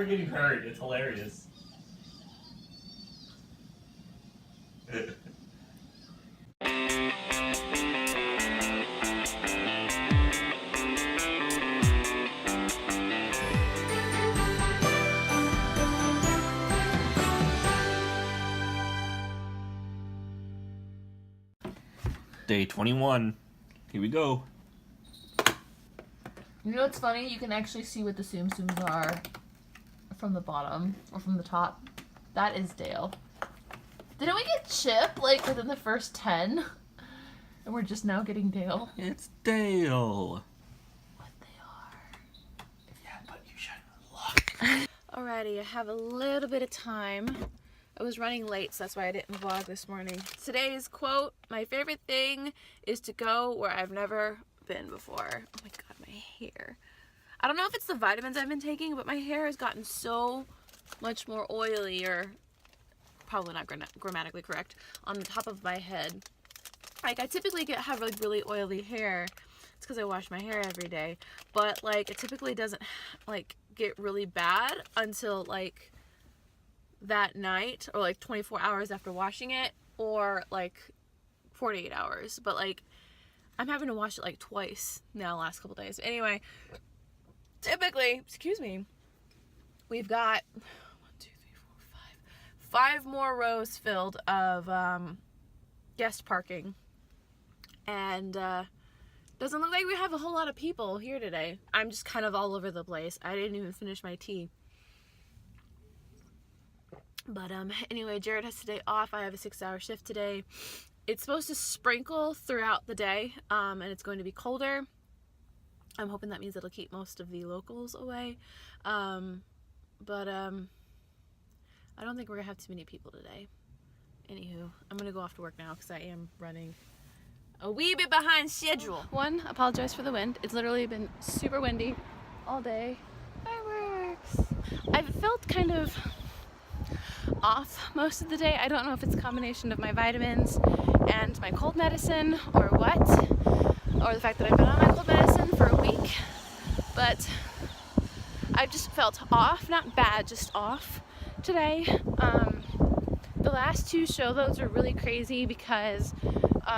her getting hurt. It's hilarious. Day 21. Here we go. You know what's funny? You can actually see what the Tsum Tsums are from the bottom or from the top. That is Dale. Didn't we get Chip like within the first 10? And we're just now getting Dale. It's Dale. What they are. Yeah, but you should look. Alrighty, I have a little bit of time. I was running late, so that's why I didn't vlog this morning. Today's quote, my favorite thing is to go where I've never been before. Oh my god, my hair. I don't know if it's the vitamins I've been taking, but my hair has gotten so much more oily, or probably not grammatically correct, on the top of my head. Like, I typically have like really oily hair. It's because I wash my hair every day. But like, it typically doesn't like get really bad until like that night, or like 24 hours after washing it, or like 48 hours. But like, I'm having to wash it like twice now the last couple days. Anyway, typically, excuse me, we've got 1, 2, 3, 4, 5 more rows filled of guest parking, and doesn't look like we have a whole lot of people here today. I'm just kind of all over the place. I didn't even finish my tea. But anyway, Jared has today off. I have a 6-hour shift today. It's supposed to sprinkle throughout the day, and it's going to be colder. I'm hoping that means it'll keep most of the locals away. But I don't think we're gonna have too many people today. Anywho, I'm gonna go off to work now because I am running a wee bit behind schedule. One, apologize for the wind. It's literally been super windy all day. Fireworks! I've felt kind of off most of the day. I don't know if it's a combination of my vitamins and my cold medicine or what, or the fact that I've been on my cold medicine for a week, but I've just felt off, not bad, just off today. The last 2 show loads were really crazy because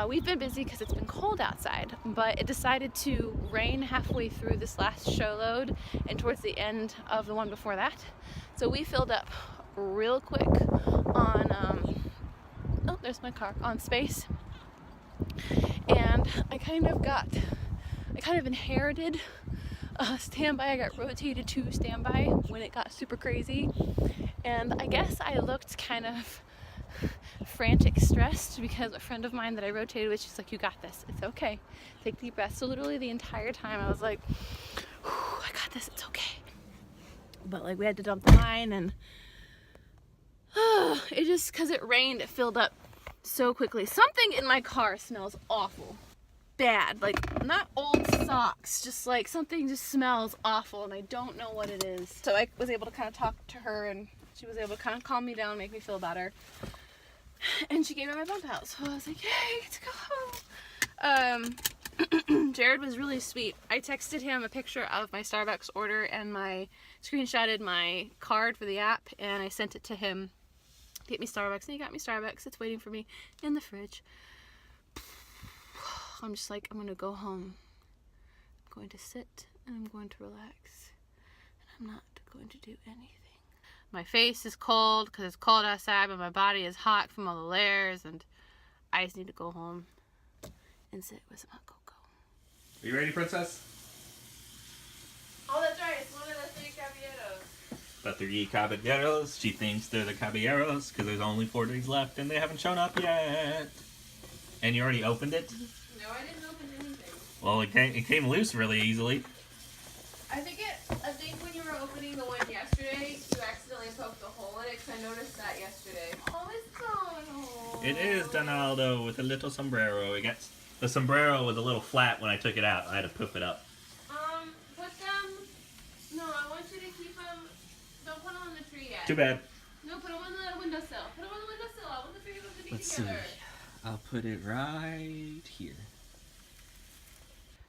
we've been busy because it's been cold outside, but it decided to rain halfway through this last show load and towards the end of the one before that, so we filled up real quick on oh, there's my car, on space. And I kind of inherited standby. I got rotated to standby when it got super crazy, and I guess I looked kind of frantic, stressed, because a friend of mine that I rotated with, she's like, you got this, it's okay, take deep breaths. So literally the entire time I was like, I got this, it's okay. But like, we had to dump the line, and it just, because it rained, it filled up so quickly. Something in my car smells awful. Bad. Like, not old socks, just like something just smells awful, and I don't know what it is. So I was able to kind of talk to her, and she was able to kind of calm me down, make me feel better. And she gave me my bump out, so I was like, yay, let's go home. Jared was really sweet. I texted him a picture of my Starbucks order and my screenshotted my card for the app, and I sent it to him. Get me Starbucks, and he got me Starbucks. It's waiting for me in the fridge. I'm just like, I'm gonna go home. I'm going to sit and I'm going to relax, and I'm not going to do anything. My face is cold because it's cold outside, but my body is hot from all the layers, and I just need to go home and sit with some hot cocoa. Are you ready, princess? Oh, that's right. It's one of the 3 caballeros. The 3 caballeros. She thinks they're the caballeros because there's only 4 days left and they haven't shown up yet. And you already opened it? No, I didn't open anything. Well, it came loose really easily. I think when you were opening the one yesterday, you accidentally poked a hole in it, because I noticed that yesterday. Oh, it's Donald. It is Donaldo with a little sombrero. The sombrero was a little flat when I took it out. I had to poof it up. Put them... No, I want you to keep them... Don't put them on the tree yet. Too bad. No, put them on the windowsill. Put them on the windowsill. I want the 3 of them to be Let's together. see. I'll put it right here.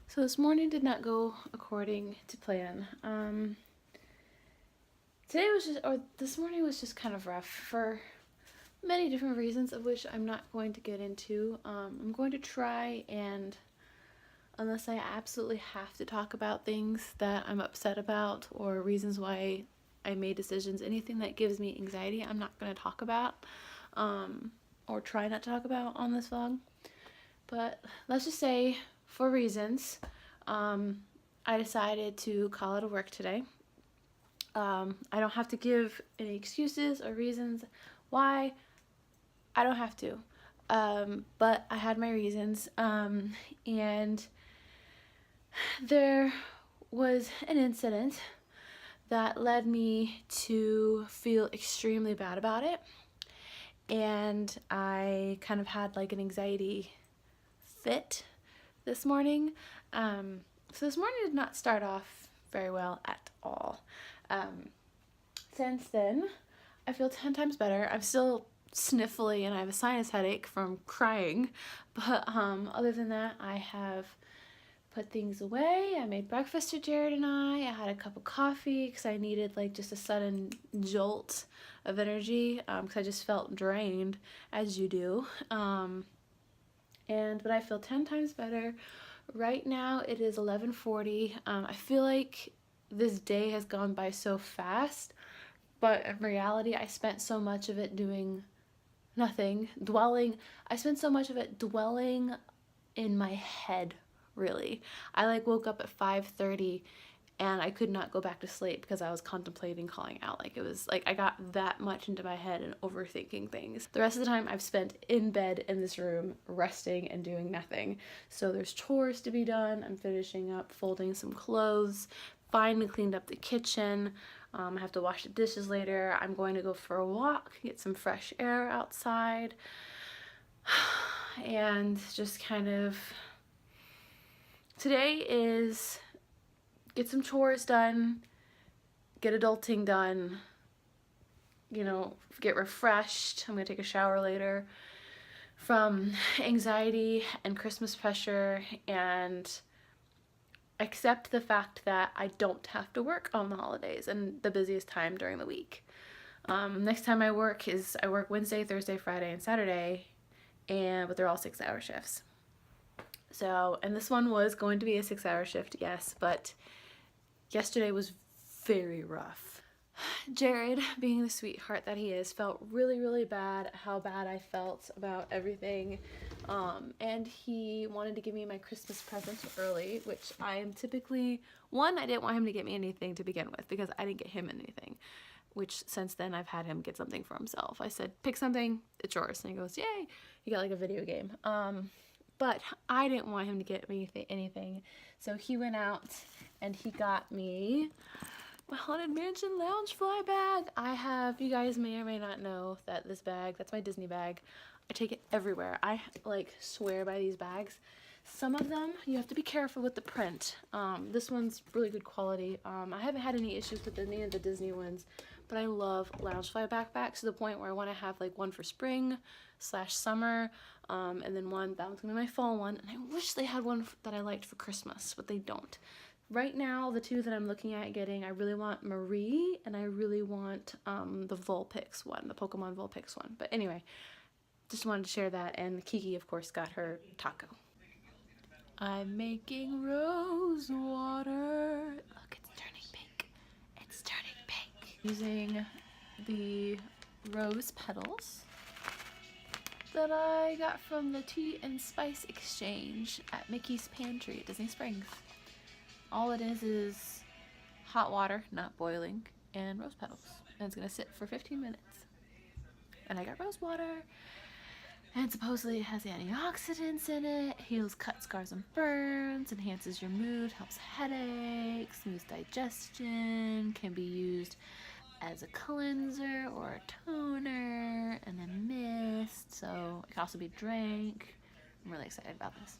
So this morning did not go according to plan. Today was just, or this morning was just kind of rough for many different reasons, of which I'm not going to get into. I'm going to try and, unless I absolutely have to talk about things that I'm upset about or reasons why I made decisions, anything that gives me anxiety, I'm not going to talk about, or try not to talk about on this vlog. But let's just say, for reasons, I decided to call out of work today. I don't have to give any excuses or reasons why. I don't have to. But I had my reasons. And there was an incident that led me to feel extremely bad about it. And I kind of had like an anxiety fit this morning. So this morning did not start off very well at all. Since then, I feel 10 times better. I'm still sniffly and I have a sinus headache from crying, but other than that, I have put things away. I made breakfast for Jared and I had a cup of coffee because I needed like just a sudden jolt of energy, because I just felt drained, as you do. But I feel 10 times better. Right now it is 11:40. I feel like this day has gone by so fast, but in reality I spent so much of it doing nothing, I spent so much of it dwelling in my head, really. I like woke up at 5:30 and I could not go back to sleep because I was contemplating calling out. Like, it was like I got that much into my head and overthinking things. The rest of the time I've spent in bed in this room resting and doing nothing. So there's chores to be done. I'm finishing up folding some clothes, finally cleaned up the kitchen. I have to wash the dishes later. I'm going to go for a walk, get some fresh air outside, and just kind of, today is get some chores done, get adulting done, you know, get refreshed. I'm gonna take a shower later from anxiety and Christmas pressure, and accept the fact that I don't have to work on the holidays and the busiest time during the week. Next time I work Wednesday, Thursday, Friday, and Saturday, but they're all 6-hour shifts. So, and this one was going to be a 6-hour shift, yes, but yesterday was very rough. Jared, being the sweetheart that he is, felt really, really bad how bad I felt about everything. And he wanted to give me my Christmas present early, which I am typically, I didn't want him to get me anything to begin with because I didn't get him anything, which since then I've had him get something for himself. I said, pick something, it's yours. And he goes, yay, you got like a video game. But I didn't want him to get me anything. So he went out and he got me my Haunted Mansion Loungefly bag. You guys may or may not know that this bag, that's my Disney bag. I take it everywhere. I like swear by these bags. Some of them, you have to be careful with the print. This one's really good quality. I haven't had any issues with any of the Disney ones, but I love Loungefly backpacks to the point where I want to have like one for spring/summer, and then that one's gonna be my fall one. And I wish they had one that I liked for Christmas, but they don't. Right now, the two that I'm looking at getting, I really want Marie, and I really want the Vulpix one, the Pokemon Vulpix one. But anyway, just wanted to share that, and Kiki, of course, got her taco. I'm making rose water. Look, it's turning pink. It's turning pink. Using the rose petals that I got from the Tea and Spice Exchange at Mickey's Pantry at Disney Springs. All it is hot water, not boiling, and rose petals. And it's gonna sit for 15 minutes. And I got rose water, and supposedly it has antioxidants in it, heals cut, scars, and burns, enhances your mood, helps headaches, smooths digestion, can be used as a cleanser or a toner, and then mist, so it can also be drank. I'm really excited about this.